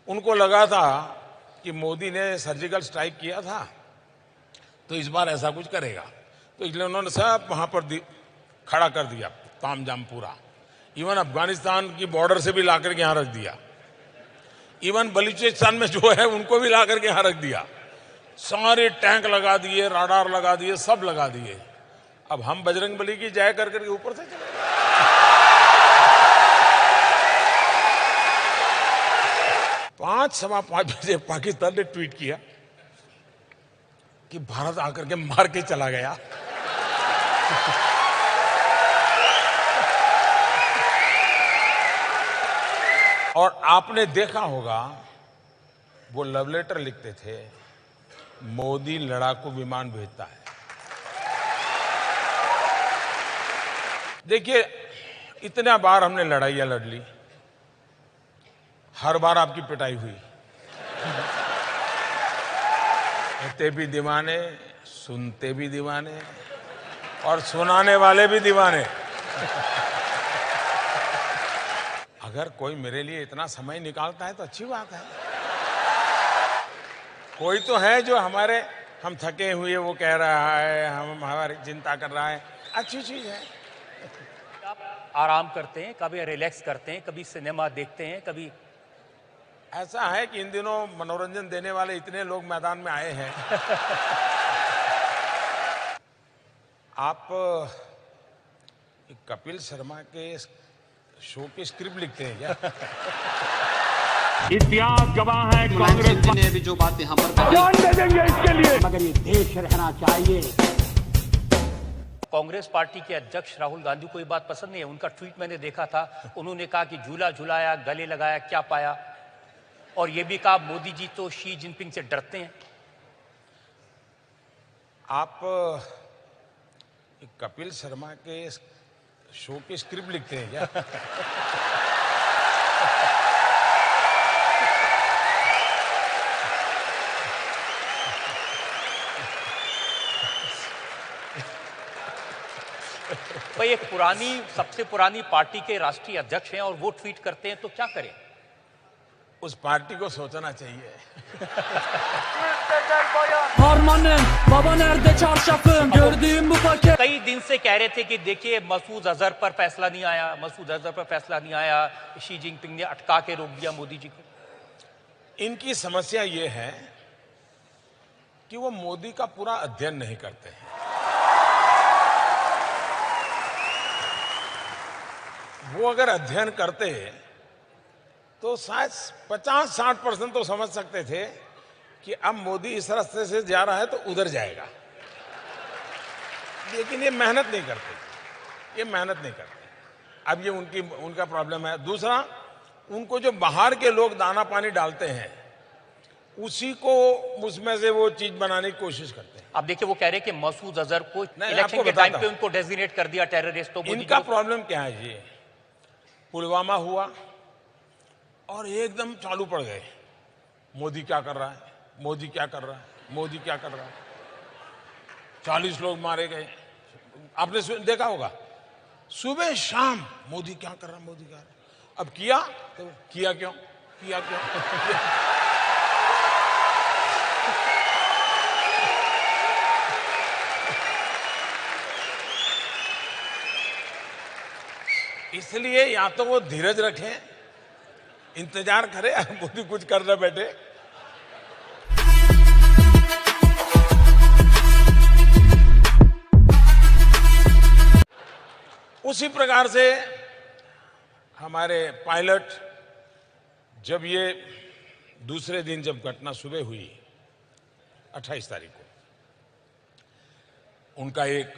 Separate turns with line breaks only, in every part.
उनको लगा था कि मोदी ने सर्जिकल स्ट्राइक किया था तो इस बार ऐसा कुछ करेगा, तो इसलिए उन्होंने सब वहां पर खड़ा कर दिया, तामझाम पूरा। इवन अफगानिस्तान की बॉर्डर से भी लाकर के यहां रख दिया, इवन बलूचिस्तान में जो है उनको भी लाकर के यहां रख दिया। सारे टैंक लगा दिए, राडार लगा दिए, सब लगा दिए। अब हम बजरंगबली की जय कर करके ऊपर से चले गए। 5 सवा 5 बजे पाकिस्तान ने ट्वीट किया कि भारत आकर के मार के चला गया। और आपने देखा होगा वो लव लेटर लिखते थे, मोदी लड़ाकू विमान भेजता है। देखिए, इतना बार हमने लड़ाइयां लड़ ली, हर बार आपकी पिटाई हुई। कहते भी दीवाने, सुनते भी दीवाने और सुनाने वाले भी दीवाने। अगर कोई मेरे लिए इतना समय निकालता है तो अच्छी बात है। कोई तो है जो हम थके हुए वो कह रहा है, हम हमारी चिंता कर रहा है, अच्छी चीज है।
आप आराम करते हैं, कभी रिलैक्स करते हैं, कभी सिनेमा देखते हैं, कभी
ऐसा है कि इन दिनों मनोरंजन देने वाले इतने लोग मैदान में आए हैं। आप कपिल शर्मा के शो की स्क्रिप्ट लिखते हैं क्या?
इतिहास गवाह है, कांग्रेस
ने अभी जो बात यहाँ पर
जान दे देंगे इसके लिए।
मगर ये देश रहना चाहिए।
कांग्रेस पार्टी के अध्यक्ष राहुल गांधी को ये बात पसंद नहीं है। उनका ट्वीट मैंने देखा था, उन्होंने कहा कि झूला झुलाया, गले लगाया, क्या पाया। और ये भी कहा मोदी जी तो शी जिनपिंग से डरते हैं।
आप कपिल शर्मा के शो की स्क्रिप्ट लिखते हैं क्या?
भाई, एक सबसे पुरानी पार्टी के राष्ट्रीय अध्यक्ष हैं और वो ट्वीट करते हैं तो क्या करें?
उस पार्टी को सोचना चाहिए।
कई दिन से कह रहे थे कि देखिए मसूद अजहर पर फैसला नहीं आया, मसूद अजहर पर फैसला नहीं आया, शी जिनपिंग ने अटका के रोक दिया मोदी जी को।
इनकी समस्या ये है कि वो मोदी का पूरा अध्ययन नहीं करते हैं। वो अगर अध्ययन करते तो शायद 50-60% तो समझ सकते थे कि अब मोदी इस रास्ते से जा रहा है तो उधर जाएगा। लेकिन ये मेहनत नहीं करते। अब ये उनका प्रॉब्लम है। दूसरा, उनको जो बाहर के लोग दाना पानी डालते हैं उसी को उसमें से वो चीज बनाने की कोशिश करते हैं।
अब देखिए, वो कह रहे हैं कि मसूद अजहर को इलेक्शन के टाइम पे उनको डेजिग्नेट कर दिया टेररिस्ट। तो
इनका प्रॉब्लम क्या है? ये पुलवामा हुआ और एकदम चालू पड़ गए, मोदी क्या कर रहा है, मोदी क्या कर रहा है, मोदी क्या कर रहा है। 40 लोग मारे गए, आपने देखा होगा। सुबह शाम मोदी क्या कर रहा है, मोदी क्या कर रहा है। अब किया तो किया क्यों? इसलिए या तो वो धीरज रखें, इंतजार करें, मोदी कुछ कर न बैठे। उसी प्रकार से हमारे पायलट, जब ये दूसरे दिन जब घटना सुबह हुई 28 तारीख को, उनका एक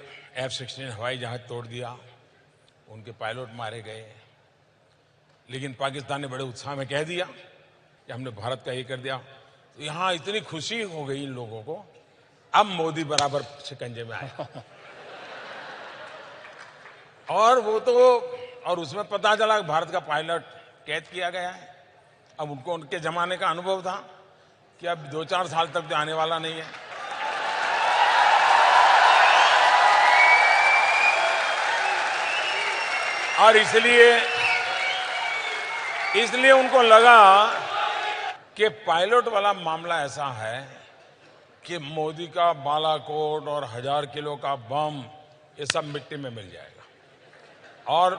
F-16 हवाई जहाज तोड़ दिया, उनके पायलट मारे गए। लेकिन पाकिस्तान ने बड़े उत्साह में कह दिया कि हमने भारत का ये कर दिया। तो यहां इतनी खुशी हो गई इन लोगों को, अब मोदी बराबर शिकंजे में आया। और उसमें पता चला कि भारत का पायलट कैद किया गया है। अब उनके जमाने का अनुभव था कि अब 2-4 साल तक तो आने वाला नहीं है। और इसलिए उनको लगा कि पायलट वाला मामला ऐसा है कि मोदी का बालाकोट और 1000 किलो का बम ये सब मिट्टी में मिल जाएगा। और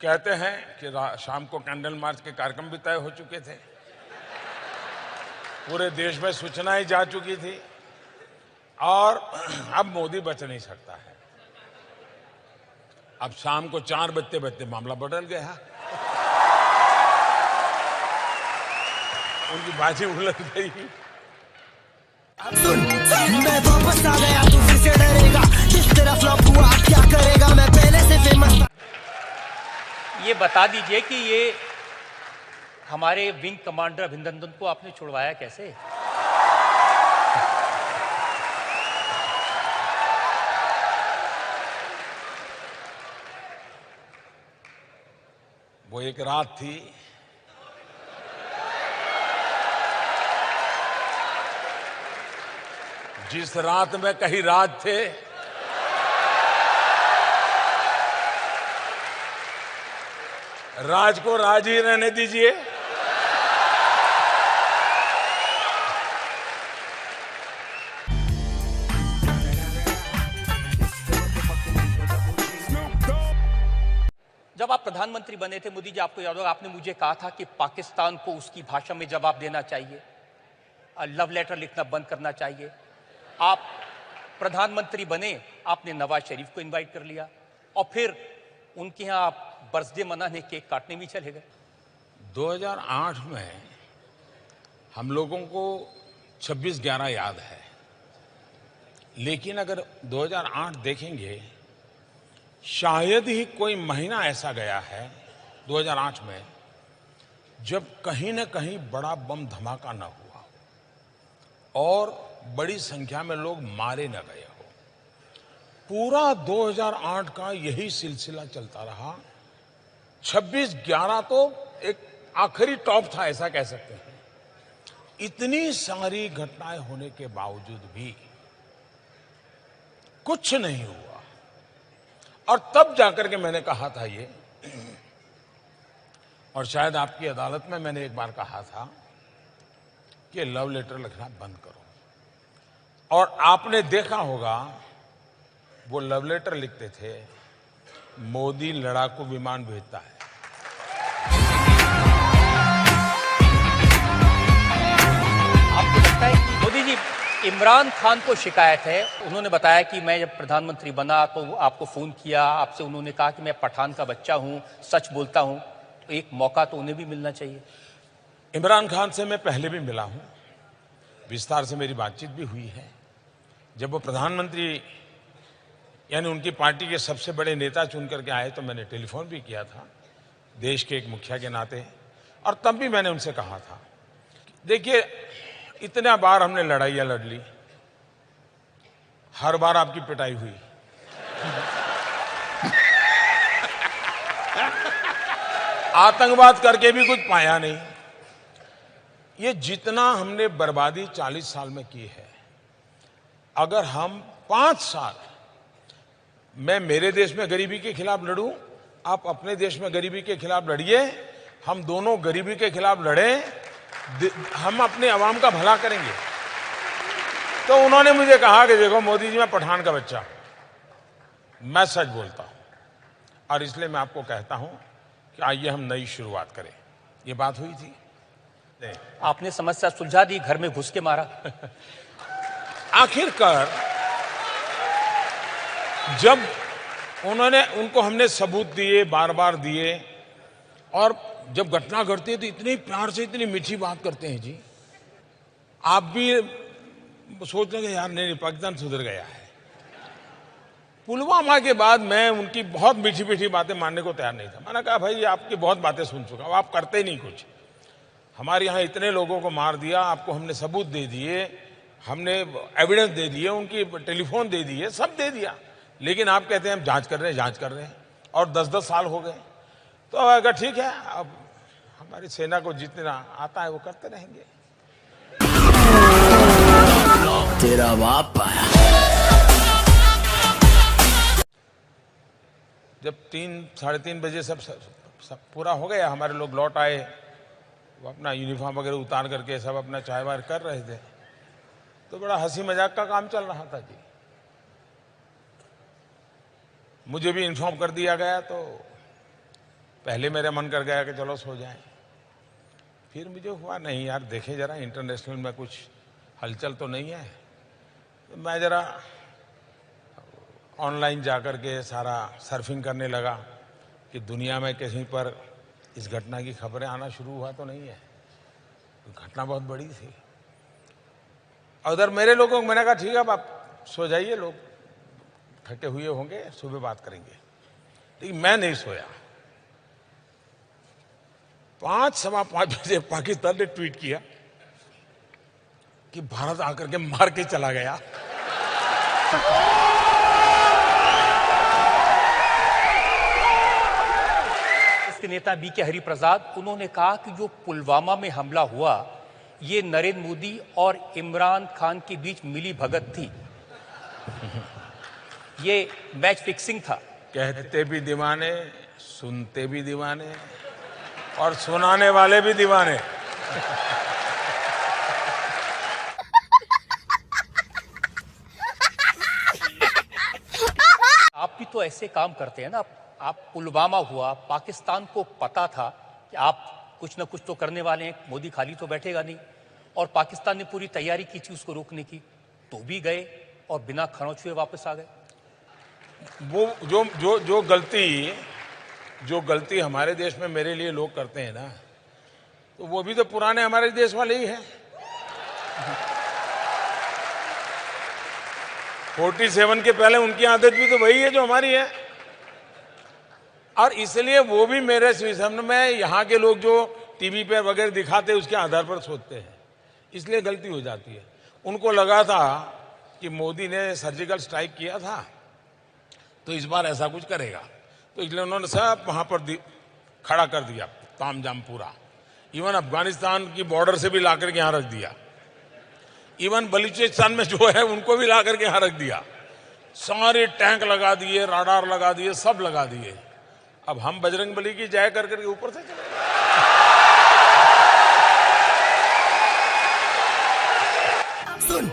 कहते हैं कि शाम को कैंडल मार्च के कार्यक्रम भी तय हो चुके थे, पूरे देश में सूचनाएं जा चुकी थी और अब मोदी बच नहीं सकता है। अब शाम को 4 बजते बजते मामला बदल गया, उनकी बाजी उलट गई।
सुन मैं वापस आ गया, तू फिर से डरेगा, जिस तरह फ्लॉप हुआ क्या करेगा, मैं पहले से फेमस।
ये बता दीजिए कि ये हमारे विंग कमांडर अभिनंदन को आपने छुड़वाया कैसे?
वो एक रात थी, जिस रात में कहीं राज थे, राज को राज ही रहने दीजिए।
जब आप प्रधानमंत्री बने थे मोदी जी, आपको याद होगा आपने मुझे कहा था कि पाकिस्तान को उसकी भाषा में जवाब देना चाहिए, लव लेटर लिखना बंद करना चाहिए। आप प्रधानमंत्री बने, आपने नवाज शरीफ को इनवाइट कर लिया और फिर उनके यहाँ आप बर्थडे मनाने, केक काटने भी चले गए।
2008 में हम लोगों को 26/11 याद है, लेकिन अगर 2008 देखेंगे, शायद ही कोई महीना ऐसा गया है 2008 में जब कहीं न कहीं बड़ा बम धमाका न हुआ और बड़ी संख्या में लोग मारे न गए हो। पूरा 2008 का यही सिलसिला चलता रहा। 26/11 तो एक आखिरी टॉप था, ऐसा कह सकते हैं। इतनी सारी घटनाएं होने के बावजूद भी कुछ नहीं हुआ। और तब जाकर के मैंने कहा था ये, और शायद आपकी अदालत में मैंने एक बार कहा था कि लव लेटर लिखना बंद करो। और आपने देखा होगा वो लव लेटर लिखते थे, मोदी लड़ाकू विमान भेजता है।
आपको लगता है कि मोदी जी, इमरान खान को शिकायत है, उन्होंने बताया कि मैं जब प्रधानमंत्री बना तो आपको फोन किया, आपसे उन्होंने कहा कि मैं पठान का बच्चा हूं, सच बोलता हूं, तो एक मौका तो उन्हें भी मिलना चाहिए।
इमरान खान से मैं पहले भी मिला हूं, विस्तार से मेरी बातचीत भी हुई है। जब वो प्रधानमंत्री यानी उनकी पार्टी के सबसे बड़े नेता चुन करके आए तो मैंने टेलीफोन भी किया था, देश के एक मुखिया के नाते। और तब भी मैंने उनसे कहा था, देखिए इतना बार हमने लड़ाइयां लड़ ली, हर बार आपकी पिटाई हुई। आतंकवाद करके भी कुछ पाया नहीं। ये जितना हमने बर्बादी 40 साल में की है, अगर हम 5 साल, मैं मेरे देश में गरीबी के खिलाफ लड़ूं, आप अपने देश में गरीबी के खिलाफ लड़िए, हम दोनों गरीबी के खिलाफ लड़ें, हम अपने अवाम का भला करेंगे। तो उन्होंने मुझे कहा कि देखो मोदी जी, मैं पठान का बच्चा, मैं सच बोलता हूं और इसलिए मैं आपको कहता हूं कि आइए हम नई शुरुआत करें। ये बात हुई थी।
आपने समस्या सुलझा दी, घर में घुस के मारा।
आखिरकार जब उनको हमने सबूत दिए, बार बार दिए, और जब घटना घटती है तो इतने प्यार से, इतनी मीठी बात करते हैं जी, आप भी सोच लेंगे यार नहीं, पाकिस्तान सुधर गया है। पुलवामा के बाद मैं उनकी बहुत मीठी मीठी बातें मानने को तैयार नहीं था। मैंने कहा भाई आपकी बहुत बातें सुन चुका हूं, आप करते नहीं कुछ। हमारे यहाँ इतने लोगों को मार दिया, आपको हमने सबूत दे दिए, हमने एविडेंस दे दिए, उनकी टेलीफोन दे दिए, सब दे दिया, लेकिन आप कहते हैं हम जांच कर रहे हैं और 10-10 साल हो गए। तो अगर ठीक है, अब हमारी सेना को जितना आता है वो करते रहेंगे।
तेरा बाप आया।
जब 3-3:30 बजे सब पूरा हो गया, हमारे लोग लौट आए, वो अपना यूनिफॉर्म वगैरह उतार करके सब अपना चाय वाय कर रहे थे, तो बड़ा हंसी मजाक का काम चल रहा था जी। मुझे भी इन्फॉर्म कर दिया गया, तो पहले मेरा मन कर गया कि चलो सो जाएं। फिर मुझे हुआ नहीं यार, देखें जरा इंटरनेशनल में कुछ हलचल तो नहीं है। तो मैं जरा ऑनलाइन जाकर के सारा सर्फिंग करने लगा कि दुनिया में कहीं पर इस घटना की खबरें आना शुरू हुआ तो नहीं है। तो घटना बहुत बड़ी थी। उधर मेरे लोगों को मैंने कहा ठीक है अब आप सो जाइए, लोग थके हुए होंगे, सुबह बात करेंगे। लेकिन मैं नहीं सोया। 5 सवा 5 बजे पाकिस्तान ने ट्वीट किया कि भारत आकर के मार के चला गया।
इसके नेता बीके हरिप्रसाद, उन्होंने कहा कि जो पुलवामा में हमला हुआ ये नरेंद्र मोदी और इमरान खान के बीच मिली भगत थी, ये मैच फिक्सिंग था।
कहते भी दीवाने, सुनते भी दीवाने और सुनाने वाले भी दीवाने।
आप भी तो ऐसे काम करते हैं ना। आप पुलवामा हुआ, पाकिस्तान को पता था कि आप कुछ ना कुछ तो करने वाले हैं, मोदी खाली तो बैठेगा नहीं, और पाकिस्तान ने पूरी तैयारी की थी उसको रोकने की, तो भी गए और बिना खरोंच हुए वापस आ गए।
वो जो गलती हमारे देश में मेरे लिए लोग करते हैं ना, तो वो भी तो पुराने हमारे देश वाले ही हैं। 47 के पहले उनकी आदत भी तो वही है जो हमारी है, और इसलिए वो भी मेरे सामने में यहाँ के लोग जो टीवी पे वगैरह दिखाते हैं उसके आधार पर सोचते हैं, इसलिए गलती हो जाती है। उनको लगा था कि मोदी ने सर्जिकल स्ट्राइक किया था तो इस बार ऐसा कुछ करेगा, तो इसलिए उन्होंने सब वहां पर खड़ा कर दिया, तामझाम पूरा। इवन अफगानिस्तान की बॉर्डर से भी लाकर के यहां रख दिया, इवन बलूचिस्तान में जो है उनको भी लाकर के यहां रख दिया। सारे टैंक लगा दिए, राडार लगा दिए, सब लगा दिए। अब हम बजरंग बली की जय कर करके ऊपर से चले।
सुन,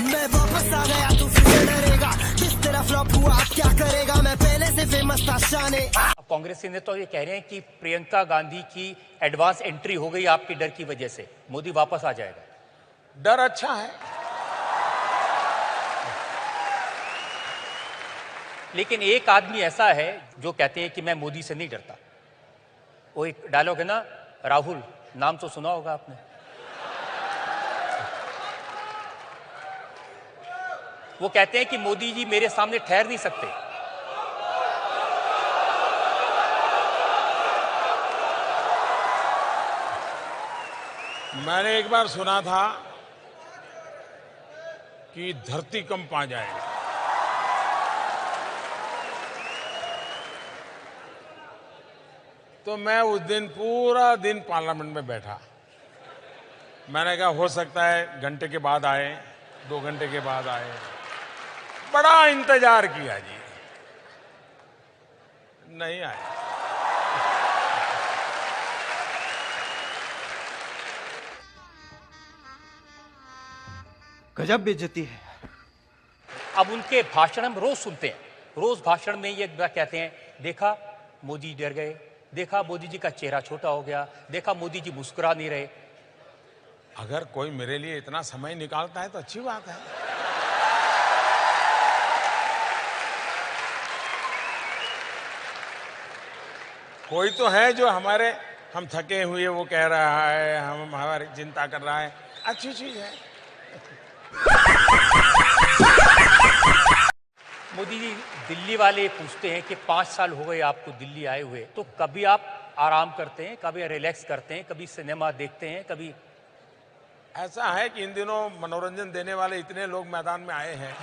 मैं वापस आ गया, तू फिर से डरेगा। जिस तरह फ्लॉप हुआ अब क्या करेगा, मैं पहले से फेमस था शाने।
कांग्रेस के नेता तो ये कह रहे हैं कि प्रियंका गांधी की एडवांस एंट्री हो गई आपके डर की वजह से, मोदी वापस आ जाएगा।
डर अच्छा है,
लेकिन एक आदमी ऐसा है जो कहते हैं कि मैं मोदी से नहीं डरता। वो एक डायलॉग है ना, राहुल, नाम तो सुना होगा आपने। वो कहते हैं कि मोदी जी मेरे सामने ठहर नहीं सकते।
मैंने एक बार सुना था कि धरती कंप आ जाएगी, तो मैं उस दिन पूरा दिन पार्लियामेंट में बैठा। मैंने कहा हो सकता है घंटे के बाद आए, 2 घंटे के बाद आए। बड़ा इंतजार किया जी, नहीं आए।
गजब बेइज्जती है।
अब उनके भाषण हम रोज सुनते हैं, रोज भाषण में ये कहते हैं, देखा मोदी डर गए, देखा मोदी जी का चेहरा छोटा हो गया, देखा मोदी जी मुस्कुरा नहीं रहे।
अगर कोई मेरे लिए इतना समय निकालता है तो अच्छी बात है। कोई तो है जो हम थके हुए वो कह रहा है, हम हमारी चिंता कर रहा है, अच्छी चीज है।
मोदी जी, दिल्ली वाले पूछते हैं कि 5 साल हो गए आपको दिल्ली आए हुए, तो कभी आप आराम करते हैं, कभी रिलैक्स करते हैं, कभी सिनेमा देखते हैं, कभी?
ऐसा है कि इन दिनों मनोरंजन देने वाले इतने लोग मैदान में आए हैं